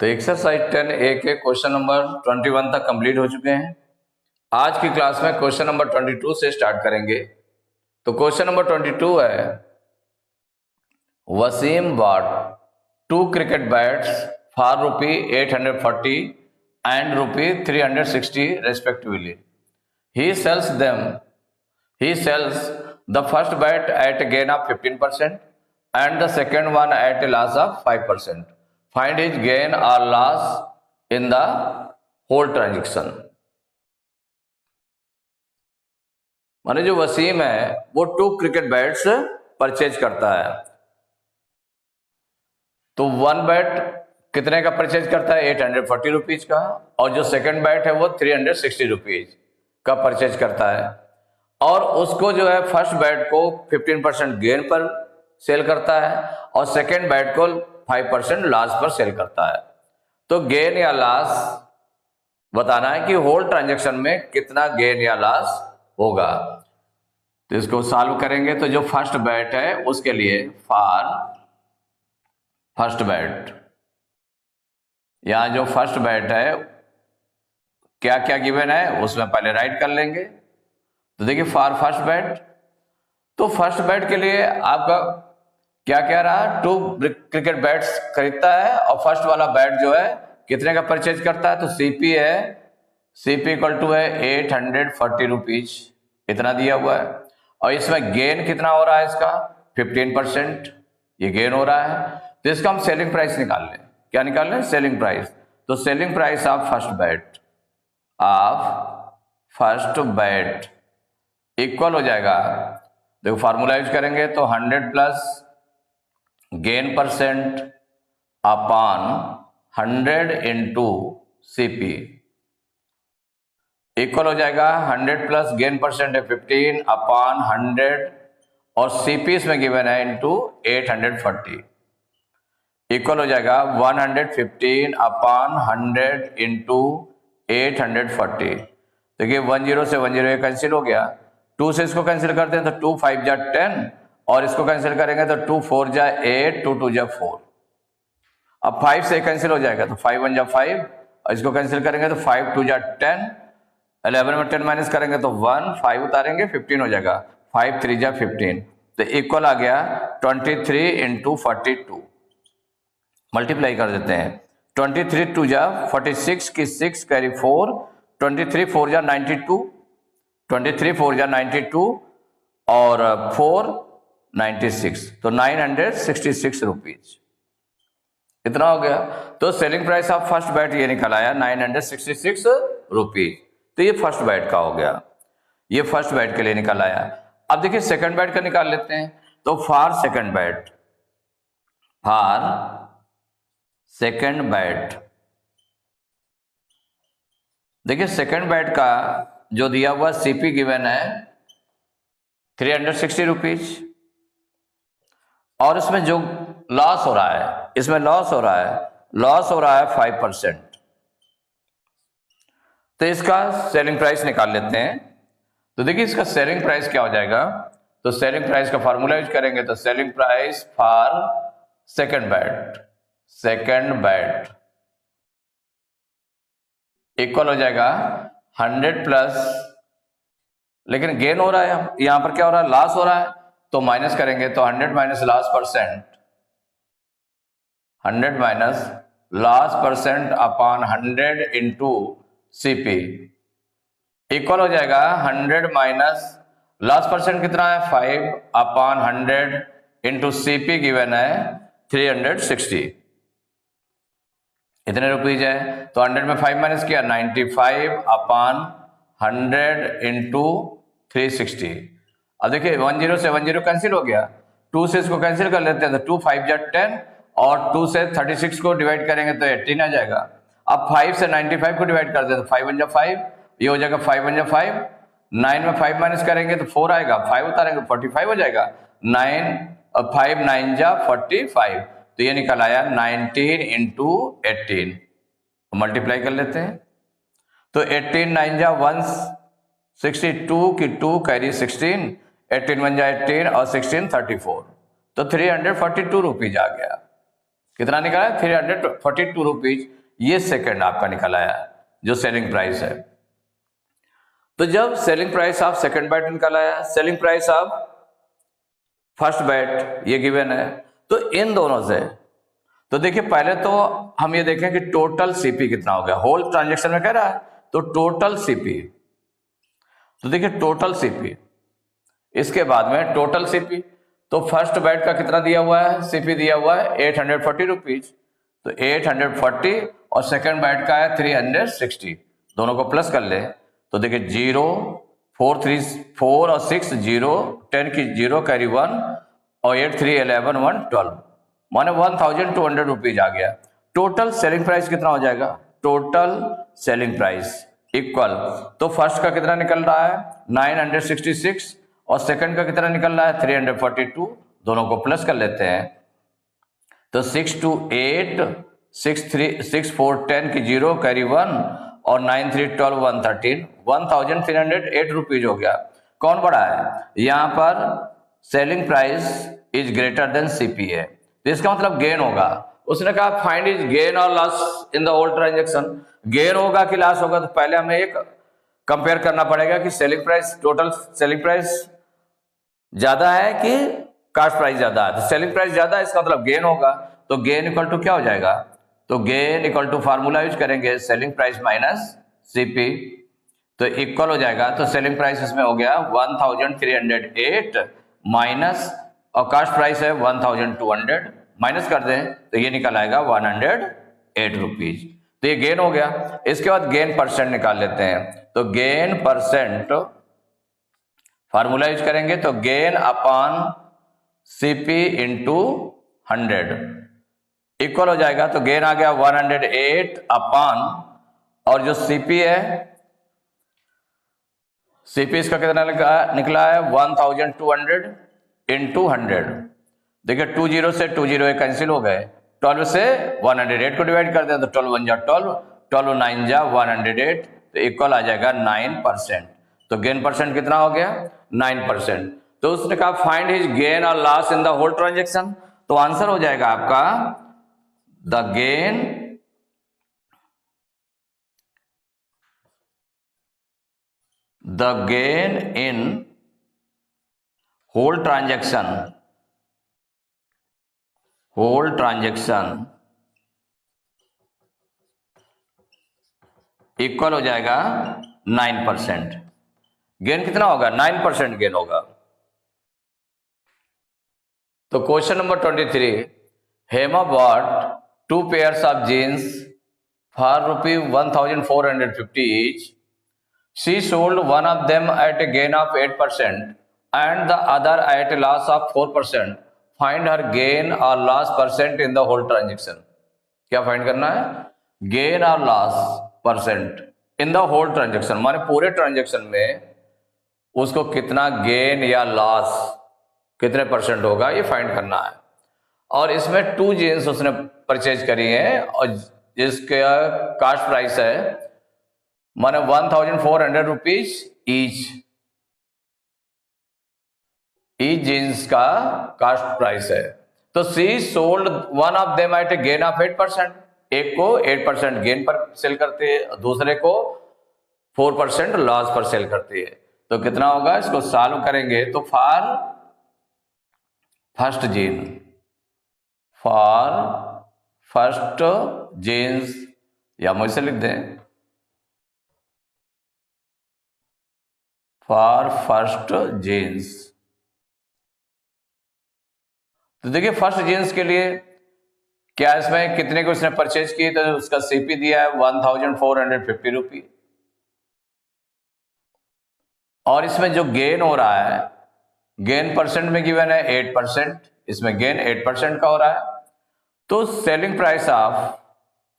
तो exercise 10A के question number 21 तक कंप्लीट हो चुके हैं। आज की क्लास में क्वेश्चन नंबर 22 से स्टार्ट करेंगे। तो क्वेश्चन नंबर 22 है, Wasim bought 2 cricket bats for ₹840 and ₹360 respectively. He sells the first bat at a gain of 15% and the second one at a loss of 5%. Find his gain or loss in the whole transaction. माने जो वसीम है वो 2 cricket bats purchase करता है। तो 1 bat कितने का purchase करता है? 840 रुपीज का, और जो सेकंड बैट है वो 360 रुपीज का परचेज करता है, और उसको जो है फर्स्ट बैट को 15% गेन पर सेल करता है और सेकंड बैट को 5% लॉस पर सेल करता है। तो गेन या लॉस बताना है कि होल ट्रांजैक्शन में कितना गेन या लॉस होगा। तो इसको सॉल्व करेंगे। तो जो फर्स्ट बैट है उसके लिए फॉर फर्स्ट बैट, यहां जो फर्स्ट बैट है क्या क्या गिवन है उसमें पहले राइट कर लेंगे। तो देखिए फॉर फर्स्ट बैट, तो फर्स्ट बैट के लिए आपका क्या क्या रहा? 2 क्रिकेट बैट्स खरीदता है और फर्स्ट वाला बैट जो है कितने का परचेज करता है? तो सीपी है, सीपी इक्वल टू है 840 रुपीज, इतना दिया हुआ है। और इसमें गेन कितना हो रहा है? इसका 15% ये गेन हो रहा है। तो इसका हम सेलिंग प्राइस निकाल लें। क्या निकाल लें? Selling price. तो selling price of first bat equal हो जाएगा, देखो फार्मूला यूज करेंगे तो 100 plus gain percent upon 100 into CP equal हो जाएगा 100 प्लस गेन परसेंट है 15 अपॉन 100 और सीपी इसमें गिवन है इंटू 840 इक्वल हो जाएगा 115 अपॉन 100 इंटू 840। देखिए 10 से 10 कैंसिल हो गया, 2 से इसको कैंसिल करते हैं तो 2 5 जा 10 और इसको कैंसिल करेंगे तो 2 4 जा 8, 2 2 जा 4। अब 5 से कैंसिल हो जाएगा तो 5 1 जा 5 और इसको कैंसिल करेंगे तो 5 2 जा 10, 11 में 10 माइनस करेंगे तो 1, 5 उतारेंगे 15 हो जाएगा, 5 3 जा 15। तो इक्वल आ गया 23 इंटू 42, मल्टीप्लाई कर देते हैं। 23 2 जा 46 की 6 कैरी 4, 23 4 जा 92, 23 4 जा 92 और 4 96, तो 966 रुपीज इतना हो गया। तो selling price of first bat ये निकल आया 966 रुपीज। तो ये फर्स्ट बैट का हो गया, ये फर्स्ट बैट के लिए निकल आया। अब देखिए सेकंड बैट का निकाल लेते हैं। तो फॉर सेकंड बैट, देखिए सेकंड बैट का जो दिया हुआ सीपी गिवन है 360 रुपीज, और इसमें जो लॉस हो रहा है, इसमें लॉस हो रहा है 5%। तो इसका सेलिंग प्राइस निकाल लेते हैं। तो देखिए इसका सेलिंग प्राइस क्या हो जाएगा? तो सेलिंग प्राइस का फॉर्मूला यूज करेंगे तो selling price for second bat equal हो जाएगा 100 प्लस, लेकिन गेन हो रहा है, यहां पर क्या हो रहा है? लॉस हो रहा है, तो माइनस करेंगे तो 100 minus loss percent, 100 minus loss percent upon 100 into CP equal हो जाएगा 100 माइनस लॉस परसेंट कितना है 5 अपॉन 100 इंटू सीपी गिवन है 360, इतने रुपीज है। तो 100 में 5 माइनस किया 95 अपॉन 100 इंटू 360। अब देखिए 10 से 10 कैंसिल हो गया, 2 से इसको कैंसिल कर लेते हैं तो 2 5 जा 10 और 2 से 36 को डिवाइड करेंगे तो 18 आ जाएगा। अब 5 से 95 को डिवाइड कर दें तो 5 1 जा 5, ये हो जाएगा 5 1 जा 5, 9 में 5 माइनस करेंगे तो 4 आएगा, 5 उतारेंगे 45 हो जाएगा, 5 9 जा 45, तो ये निकल आया 19 इंटू 18, मल्टीप्लाई कर लेते हैं। तो 18 9 जा 162 की 2 कैरी 16, 18 1 जा 18 और 16 34, तो 342 रुपीज आ गया। कितना निकला है? 342 रुपीज। ये सेकंड आपका निकल आया जो सेलिंग प्राइस है। तो जब selling price of second bat निकल आया, selling price of first bat ये गिवन है, तो इन दोनों से तो देखिए पहले तो हम ये देखें कि टोटल सीपी कितना हो गया। होल ट्रांजेक्शन में कह रहा है तो टोटल सीपी, तो देखिए टोटल सीपी, इसके बाद में टोटल सीपी। तो फर्स्ट बैट का कितना दिया हुआ है? सीपी दिया हुआ है 840 रुपीज, तो 840 और सेकंड बैट का है 360, दोनों को प्लस कर ले तो देखिए 0 4 3 4 और 6 0 10 की 0 कैरी 1 और 8 3 11 1 12, माने 1200 रुपीज आ गया। टोटल सेलिंग प्राइस कितना हो जाएगा? टोटल सेलिंग प्राइस इक्वल, तो फर्स्ट का कितना निकल रहा है? 966 और सेकंड का कितना निकल रहा है? 342, दोनों को प्लस कर लेते हैं तो 6 2 8 6 3 6 4 10 की 0 कैरी 1 और 9 3 12 113, 1308 रुपीज हो गया। कौन बड़ा है? यहाँ पर selling price is greater than CPA, तो इसका मतलब गेन होगा। उसने कहा फाइंड इज गेन और loss in the whole transaction. Gain होगा कि लॉस होगा, तो पहले हमें एक कंपेयर करना पड़ेगा कि selling price, total selling price ज्यादा है कि कास्ट प्राइस ज्यादा है। तो सेलिंग प्राइस ज्यादा है, इसका मतलब गेन होगा। तो गेन इक्वल टू क्या हो जाएगा? तो gain equal to formula use करेंगे सेलिंग प्राइस माइनस सीपी, तो इक्वल हो जाएगा। तो सेलिंग प्राइस इसमें हो गया 1308 माइनस और कास्ट प्राइस है 1200, माइनस कर दें तो ये निकल आएगा 108 रुपीज। तो ये गेन हो गया। इसके बाद गेन परसेंट निकाल लेते हैं। तो गेन परसेंट फार्मूला यूज करेंगे तो gain upon CP into 100 equal हो जाएगा। तो गेन आ गया 108 अपॉन, और जो सीपी है, सीपी इसका कितना निकला है? 1200 इंटू 100। देखिए 20 से 20 कैंसिल हो गए, 12 से 108 को डिवाइड कर दें तो 12 1 जा 12, 12 9 जा 108, तो इक्वल आ जाएगा 9%। तो गेन परसेंट कितना हो गया? 9%। तो उसने कहा फाइंड हिज गेन और loss in the whole transaction, तो आंसर हो जाएगा आपका the gain in whole transaction equal हो जाएगा 9%। गेन कितना होगा? 9% गेन होगा। तो question number 23, Hema bought 2 pairs of jeans for ₹1450 each. She sold one of them at a gain of 8% and the other at a loss of 4%. Find her gain or loss percent in the whole transaction. क्या find करना है? Gain और loss percent in the whole transaction, माने पूरे transaction में उसको कितना gain या लॉस, कितने परसेंट होगा, ये फाइंड करना है। और इसमें 2 जीन्स उसने परचेज करी है और जिसका कास्ट प्राइस है माने 1400 रुपीज ईच जीन्स का कास्ट प्राइस है। तो she sold one of them at a gain of 8%, एक को 8% गेन पर सेल करती है, दूसरे को 4% लॉस पर सेल करती है। तो कितना होगा? इसको सॉल्व करेंगे तो फॉर फर्स्ट जीन्स, या मुझसे लिख दें फॉर फर्स्ट जीन्स। तो देखिए फर्स्ट जीन्स के लिए क्या इसमें कितने को उसने परचेज की, तो उसका सीपी दिया है 1450 रुपी, और इसमें जो गेन हो रहा है, गेन परसेंट में गिवन है 8%, इसमें गेन 8% का हो रहा है। तो selling price of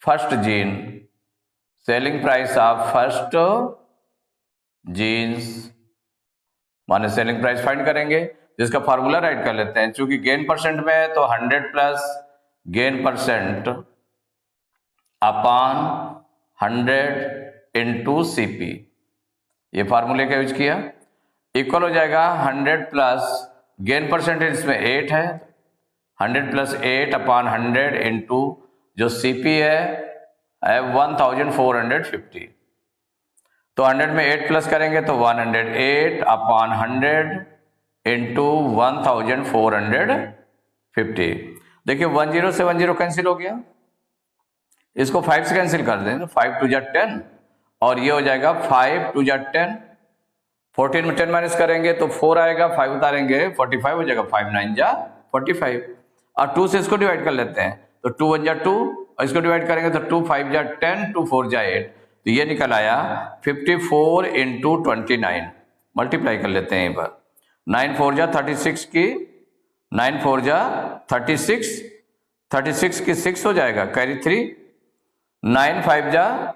first jeans माने सेलिंग प्राइस फाइंड करेंगे, जिसका फार्मूला राइट कर लेते हैं। चूंकि गेन परसेंट में है तो 100 plus gain percent upon 100 into CP, ये फार्मूले का यूज किया, इक्वल हो जाएगा 100 प्लस गेन परसेंटेज इसमें 8 है, 100 प्लस 8 अपॉन 100 इंटू जो CP है 1450। तो 100 में 8 प्लस करेंगे तो 108 अपॉन 100 इंटू 1450। देखिए 10 से 10 कैंसिल हो गया, इसको 5 से कैंसिल कर दें तो 5 टू जा 10 और ये हो जाएगा 5 टू जा 10। 14 में 10 माइनस करेंगे तो 4 आएगा, 5 उतारेंगे 45 हो जाएगा, 5 9 जा 45। और 2 से इसको डिवाइड कर लेते हैं तो 2 1 जा 2 और इसको डिवाइड करेंगे तो 2 5 जा 10 2 4 जा 8। तो ये निकल आया 54 इंटू 29। मल्टीप्लाई कर लेते हैं यहीं पर, 9 4 जा 36 की 9 4 जा 36, 36 की 6 हो जाएगा कैरी 3, 9 5 जा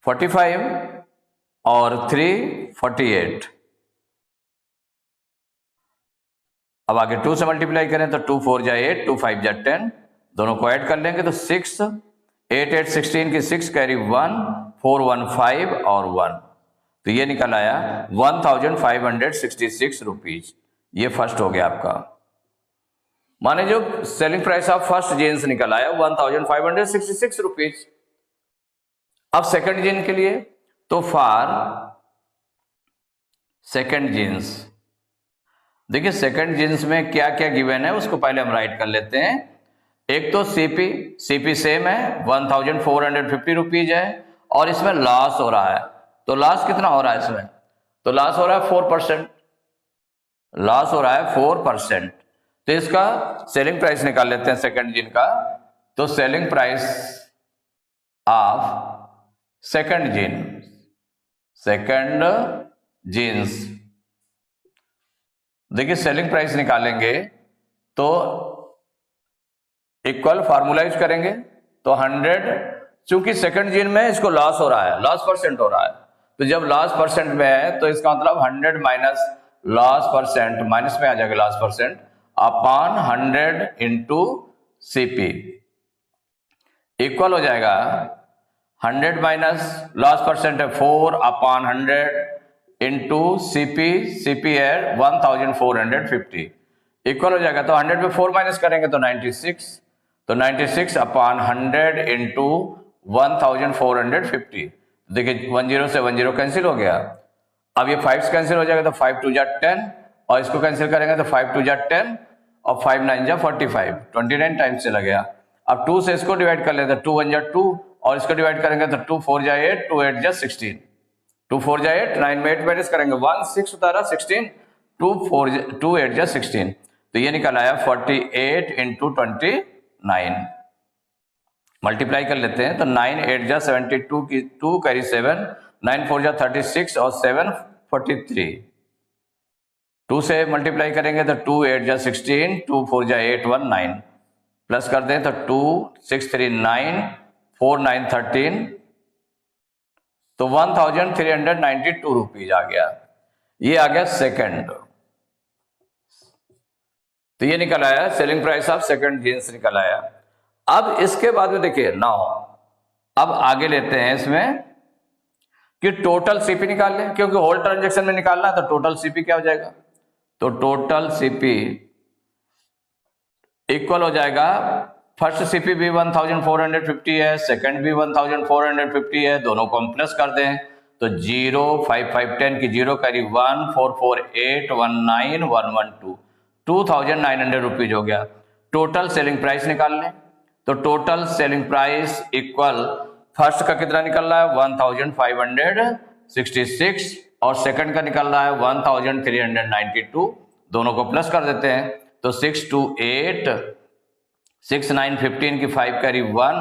45 और 3 48। अब आगे 2 से मल्टीप्लाई करें तो 2 4 जा 8 2 5 जा 10, दोनों को ऐड कर लेंगे तो 6 8 8 16 की 6 कैरी 1 4 1 5 और 1। तो ये निकल आया 1566 रुपीज। ये फर्स्ट हो गया आपका। माने जो selling price of first jeans निकल आया 1566 रुपीज। अब सेकंड जीन के लिए तो फॉर सेकंड जीन्स, देखिए सेकंड जीन्स में क्या क्या गिवन है उसको पहले हम राइट कर लेते हैं। एक तो सीपी सेम है 1450 रुपीज है और इसमें लॉस हो रहा है। तो लॉस कितना हो रहा है इसमें, तो लॉस हो रहा है 4%, लॉस हो रहा है 4%। तो इसका सेलिंग प्राइस निकाल लेते हैं सेकंड जीन का। तो selling price of second jeans, देखिए सेलिंग प्राइस निकालेंगे तो इक्वल फार्मूला यूज करेंगे तो 100, चूंकि सेकंड जीन में इसको लॉस हो रहा है, लॉस परसेंट हो रहा है, तो जब लॉस परसेंट में है तो इसका मतलब 100 माइनस लॉस परसेंट, माइनस में आ जाएगा loss percent upon 100 into CP equal हो जाएगा 100 माइनस लॉस परसेंट है 4 अपॉन 100 इंटू CP है 1450 इक्वल हो जाएगा। तो 100 में 4 माइनस करेंगे तो 96, तो 96 अपॉन 100 इंटू 1450। देखिए 10 से 10 कैंसिल हो गया। अब ये 5 से कैंसिल हो जाएगा तो 5 2 जा 10 और इसको कैंसिल करेंगे तो 5 2 जा 10 और 5 9 जा 45, 29 टाइम्स चला गया। अब 2 से इसको डिवाइड कर लेते हैं, 2 1 जा 2 और इसको डिवाइड करेंगे तो 2 4 जा 8 2 8 जा 16, 2 4 जा 8 9 में 8 माइनस करेंगे 1 6 उतारा 16 2 8 जा 16। तो ये निकल आया 48 इंटू 29। मल्टीप्लाई कर लेते हैं तो 9 8 जा 72 की 2 कैरी 7, 9 4 जा 36 और 7 43। 2 से मल्टीप्लाई करेंगे तो 2 8 जा 16 2 4 जा 8 1 9 प्लस कर दें तो 2 6 3 9 4 9 13, तो 1392 रुपीज आ गया। ये आ गया सेकंड। तो ये निकल आया selling price of second jeans निकल आया। अब इसके बाद में देखिए नाउ अब आगे लेते हैं इसमें कि टोटल CP निकाल लें, क्योंकि होल ट्रांजेक्शन में निकालना है तो टोटल CP क्या हो जाएगा, तो टोटल CP इक्वल हो जाएगा फर्स्ट CP भी 1450 है, सेकंड भी 1450 है, दोनों को हम प्लस कर दें तो 0 5 5 10 की 0 करी 1 4 4 8 1 9 1 1 2 2900 रुपीज हो गया। टोटल सेलिंग प्राइस निकाल लें तो total selling price equal first का कितना निकल रहा है 1566 और सेकंड का निकल रहा है 1392, दोनों को प्लस कर देते हैं तो 6 2 8 6 9 15 की 5 करी 1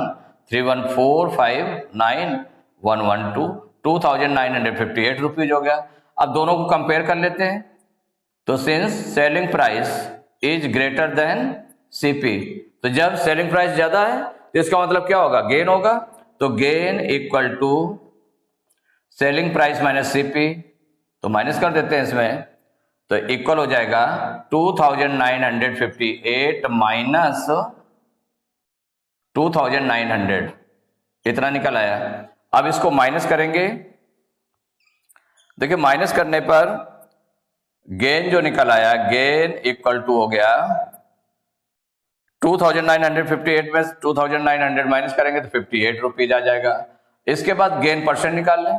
3 1 4 5 9 1 1 2 2958 रुपीज हो गया। अब दोनों को कंपेयर कर लेते हैं तो since selling price is greater then CP, तो जब सेलिंग प्राइस ज्यादा है तो इसका मतलब क्या होगा, गेन होगा। तो gain equal to selling price minus CP, तो माइनस कर देते हैं इसमें तो इक्वल हो जाएगा 2958 माइनस 2900, इतना निकल आया। अब इसको माइनस करेंगे, देखिए माइनस करने पर गेन जो निकल आया, गेन इक्वल टू हो गया 2958 में 2900 माइनस करेंगे तो 58 रुपीज आ जाएगा। इसके बाद गेन परसेंट निकाल लें,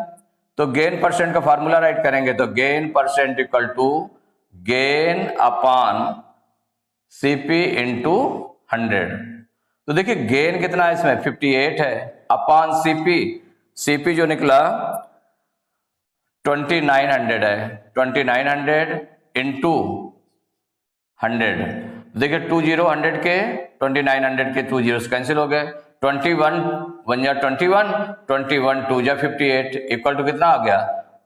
तो गेन परसेंट का फार्मूला राइट करेंगे, तो gain percent equal to gain upon CP into 100। तो देखिए गेन कितना है इसमें 58 है, अपॉन सीपी जो निकला 2900 है, 2900 इंटू 100। देखिए 20 100 के 2900 के 2 जीरो कैंसिल हो गए, 21 1 जा 21, 21 2 जा 58 इक्वल टू कितना आ गया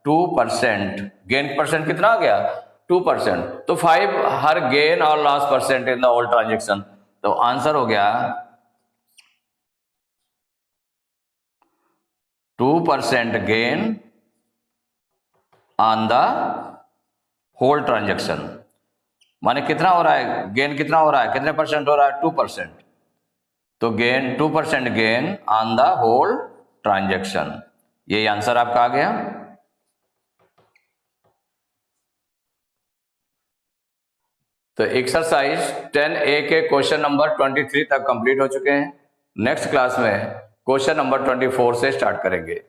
2%। गेन परसेंट कितना आ गया 2%। तो 5 हर गेन और loss percent in the whole transaction. तो आंसर हो गया 2% gain on the whole transaction. माने कितना हो रहा है गेन, कितना हो रहा है, कितने परसेंट हो रहा है 2%। तो gain 2% gain on the whole transaction, यही आंसर आपका आ गया। तो एक्सरसाइज 10A के क्वेश्चन नंबर 23 तक कंप्लीट हो चुके हैं। नेक्स्ट क्लास में क्वेश्चन नंबर 24 से स्टार्ट करेंगे।